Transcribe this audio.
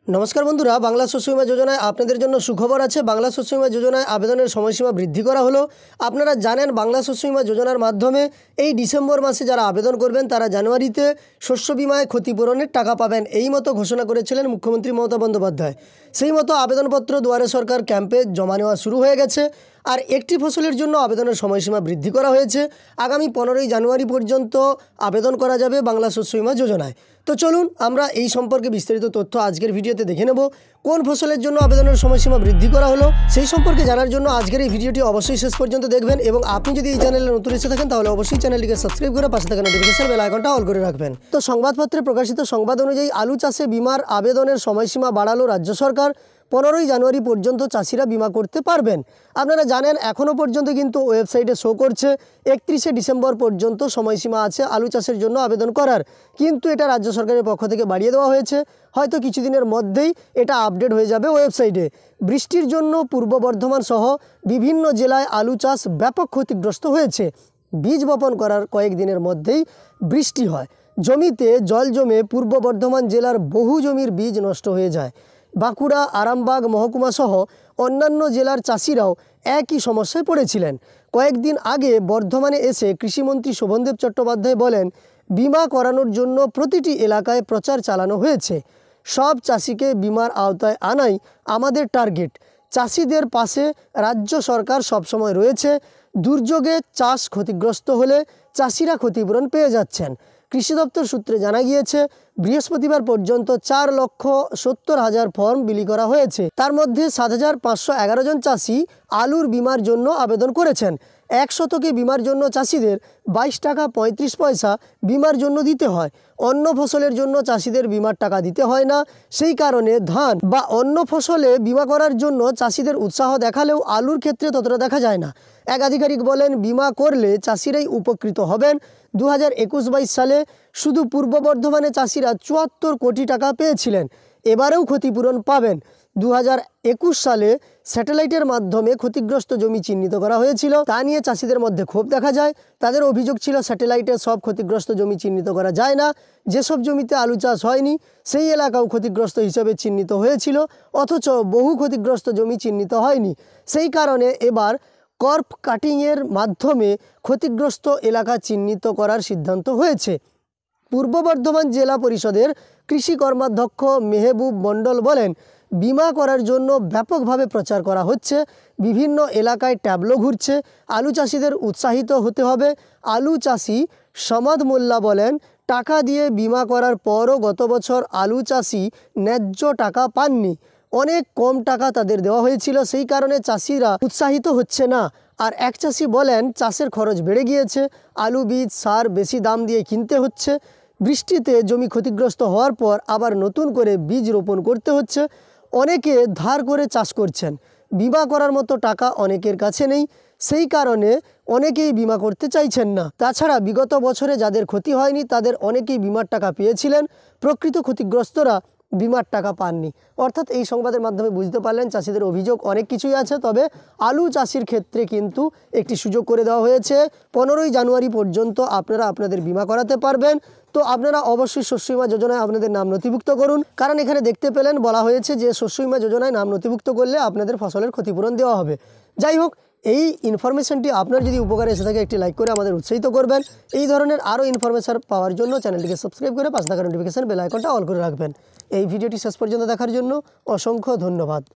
नमस्कार बंधुरा बांगला शस्य बीमा योजनाय आपनादेर जन्य सुखबर आछे। बांगला शस्य बीमा योजनाय आवेदनेर समयसीमा बृद्धि करा हलो। आपनारा जानेन बांगला शस्य बीमा योजनार माध्यमे এই ডিসেম্বর মাসে যারা আবেদন করবেন তারা জানুয়ারিতে শস্য বিমায় ক্ষতিপূরণের টাকা পাবেন, এই মতো ঘোষণা করেছিলেন মুখ্যমন্ত্রী মমতা বন্দ্যোপাধ্যায়। সেই মতো আবেদনপত্র দুয়ারে সরকার ক্যাম্পে জমা নেওয়া শুরু হয়ে গেছে। আর একটি ফসলের জন্য আবেদনের সময়সীমা বৃদ্ধি করা হয়েছে। আগামী 15ই জানুয়ারি পর্যন্ত আবেদন করা যাবে বাংলা শস্য বিমা যোজনায়। তো চলুন আমরা এই সম্পর্কে বিস্তারিত তথ্য আজকের ভিডিওতে দেখে নেব। কোন ফসলের জন্য আবেদনের সময়সীমা বৃদ্ধি করা হলো সেই সম্পর্কে জানার জন্য আজকের এই ভিডিওটি অবশ্যই শেষ পর্যন্ত দেখবেন এবং আপনি যদি এই চ্যানেলে নতুন এসে থাকেন তাহলে অবশ্যই চ্যানেলটিকে সাবস্ক্রাইব করে পাশে থাকা নোটিফিকেশন বেল আইকনটা অল করে রাখবেন। তো সংবাদপত্রে প্রকাশিত সংবাদ অনুযায়ী আলু চাষে বিমার আবেদনের সময়সীমা বাড়ালো রাজ্য সরকার। 15ই জানুয়ারি পর্যন্ত চাষিরা বিমা করতে পারবেন। আপনারা জানেন এখনও পর্যন্ত কিন্তু ওয়েবসাইটে শো করছে 31শে ডিসেম্বর পর্যন্ত সময়সীমা আছে আলু চাষের জন্য আবেদন করার, কিন্তু এটা রাজ্য সরকারের পক্ষ থেকে বাড়িয়ে দেওয়া হয়েছে। হয়তো কিছুদিনের মধ্যেই এটা আপডেট হয়ে যাবে ওয়েবসাইটে। বৃষ্টির জন্য পূর্ব বর্ধমান সহ বিভিন্ন জেলায় আলু চাষ ব্যাপক ক্ষতিগ্রস্ত হয়েছে। বীজ বপন করার কয়েকদিনের মধ্যেই বৃষ্টি হয়, জমিতে জল জমে পূর্ব বর্ধমান জেলার বহু জমির বীজ নষ্ট হয়ে যায়। বাঁকুড়া, আরামবাগ মহকুমা সহ অন্যান্য জেলার চাষিরাও একই সমস্যায় পড়েছিলেন। কয়েকদিন আগে বর্ধমানে এসে কৃষিমন্ত্রী শোভনদেব চট্টোপাধ্যায় বলেন, বিমা করানোর জন্য প্রতিটি এলাকায় প্রচার চালানো হয়েছে। সব চাষিকে বিমার আওতায় আনাই আমাদের টার্গেট। চাষিদের পাশে রাজ্য সরকার সবসময় রয়েছে। দুর্যোগে চাষ ক্ষতিগ্রস্ত হলে চাষিরা ক্ষতিপূরণ পেয়ে যাচ্ছেন। কৃষি দপ্তর সূত্রে জানা গিয়েছে বৃহস্পতিবার পর্যন্ত 4,70,000 ফর্ম বিলি করা হয়েছে। তার মধ্যে 7,511 জন চাষি আলুর বিমার জন্য আবেদন করেছেন। 1 শতকে বিমার জন্য চাষিদের 22 টাকা 35 পয়সা বিমার জন্য দিতে হয়। অন্য ফসলের জন্য চাষিদের বিমার টাকা দিতে হয় না। সেই কারণে ধান বা অন্য ফসলে বিমা করার জন্য চাষিদের উৎসাহ দেখালেও আলুর ক্ষেত্রে ততটা দেখা যায় না। এক আধিকারিক বলেন, বিমা করলে চাষিরাই উপকৃত হবেন। 2021-22 সালে শুধু পূর্ব বর্ধমানে চাষিরা 74 কোটি টাকা পেয়েছিলেন। এবারেও ক্ষতিপূরণ পাবেন। 2021 সালে স্যাটেলাইটের মাধ্যমে ক্ষতিগ্রস্ত জমি চিহ্নিত করা হয়েছিল। তা নিয়ে চাষিদের মধ্যে ক্ষোভ দেখা যায়। তাদের অভিযোগ ছিল স্যাটেলাইটে সব ক্ষতিগ্রস্ত জমি চিহ্নিত করা যায় না। যেসব জমিতে আলু চাষ হয়নি সেই এলাকাও ক্ষতিগ্রস্ত হিসেবে চিহ্নিত হয়েছিল, অথচ বহু ক্ষতিগ্রস্ত জমি চিহ্নিত হয়নি। সেই কারণে এবার কর্প কাটিংয়ের মাধ্যমে ক্ষতিগ্রস্ত এলাকা চিহ্নিত করার সিদ্ধান্ত হয়েছে। পূর্ব বর্ধমান জেলা পরিষদের কৃষি কর্মাধ্যক্ষ মেহবুব মণ্ডল বলেন, বিমা করার জন্য ব্যাপকভাবে প্রচার করা হচ্ছে। বিভিন্ন এলাকায় ট্যাবলো ঘুরছে। আলু চাষিদের উৎসাহিত হতে হবে। আলু চাষি সমাদ মোল্লা বলেন, টাকা দিয়ে বিমা করার পরও গত বছর আলু চাষি ন্যায্য টাকা পাননি। অনেক কম টাকা তাদের দেওয়া হয়েছিল, সেই কারণে চাষিরা উৎসাহিত হচ্ছে না। আর এক চাষি বলেন, চাষের খরচ বেড়ে গিয়েছে, আলু বীজ সার বেশি দাম দিয়ে কিনতে হচ্ছে। বৃষ্টিতে জমি ক্ষতিগ্রস্ত হওয়ার পর আবার নতুন করে বীজ রোপণ করতে হচ্ছে। অনেকে ধার করে চাষ করছেন। বিমা করার মতো টাকা অনেকের কাছে নেই, সেই কারণে অনেকেই বিমা করতে চাইছেন না। তাছাড়া বিগত বছরে যাদের ক্ষতি হয়নি তাদের অনেকেই বিমার টাকা পেয়েছিলেন, প্রকৃত ক্ষতিগ্রস্তরা বিমার টাকা পাননি। অর্থাৎ এই সংবাদের মাধ্যমে বুঝতে পারলেন চাষিদের অভিযোগ অনেক কিছুই আছে, তবে আলু চাষির ক্ষেত্রে কিন্তু একটি সুযোগ করে দেওয়া হয়েছে। 15ই জানুয়ারি পর্যন্ত আপনারা আপনাদের বিমা করাতে পারবেন। তো আপনারা অবশ্যই শস্য বিমা যোজনায় আপনাদের নাম নথিভুক্ত করুন, কারণ এখানে দেখতে পেলেন বলা হয়েছে যে শস্য বিমা যোজনায় নাম নথিভুক্ত করলে আপনাদের ফসলের ক্ষতিপূরণ দেওয়া হবে। যাই হোক, এই ইনফরমেশনটি আপনার যদি উপকারে এসে থাকে একটি লাইক করে আমাদের উৎসাহিত করবেন। এই ধরনের আরও ইনফরমেশন পাওয়ার জন্য চ্যানেলটিকে সাবস্ক্রাইব করে পাশে থাকা নোটিফিকেশন বেল আইকনটা অল করে রাখবেন। এই ভিডিওটি শেষ পর্যন্ত দেখার জন্য অসংখ্য ধন্যবাদ।